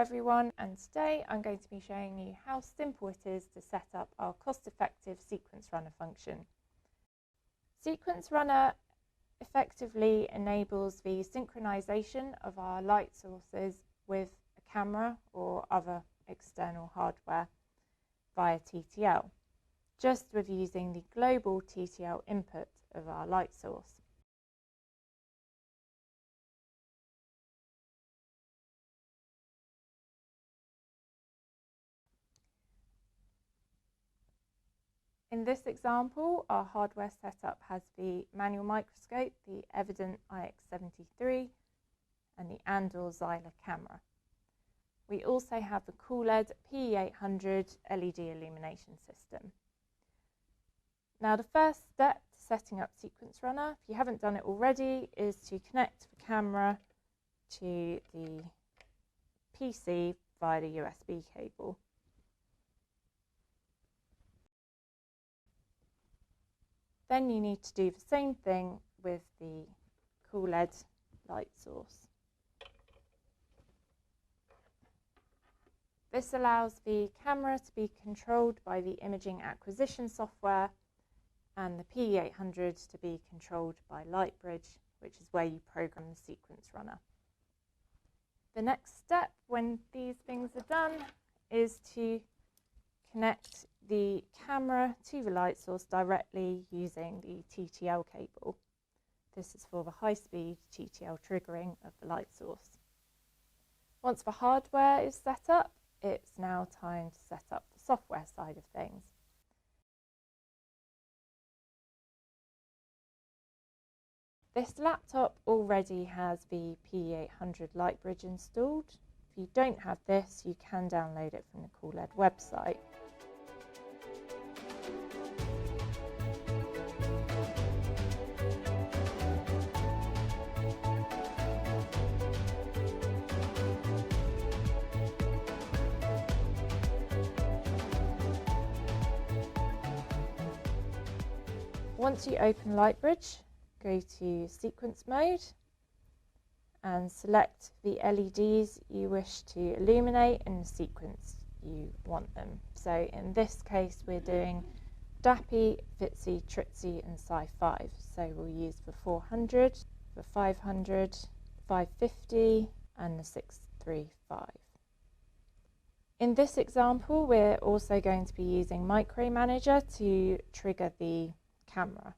everyone, and today I'm going to be showing you how simple it is to set up our cost-effective sequence runner function. Sequence runner effectively enables the synchronization of our light sources with a camera or other external hardware via TTL, just with using the global TTL input of our light source. In this example, our hardware setup has the manual microscope, the Evident IX73 and the Andor Xyla camera. We also have the QLED P800 LED illumination system. Now the first step to setting up Sequence Runner, if you haven't done it already, is to connect the camera to the PC via the USB cable. Then you need to do the same thing with the QLED light source. This allows the camera to be controlled by the imaging acquisition software and the P800 to be controlled by LightBridge, which is where you program the sequence runner. The next step when these things are done is to connect the camera to the light source directly using the TTL cable. This is for the high-speed TTL triggering of the light source. Once the hardware is set up, it's now time to set up the software side of things. This laptop already has the P800 LightBridge installed. If you don't have this, you can download it from the QLED website. Once you open LightBridge, go to sequence mode and select the LEDs you wish to illuminate in the sequence you want them. So in this case we're doing DAPI, FITSI, TRITSI and Sci5. So we'll use the 400, the 500, 550 and the 635. In this example we're also going to be using µManager to trigger the camera.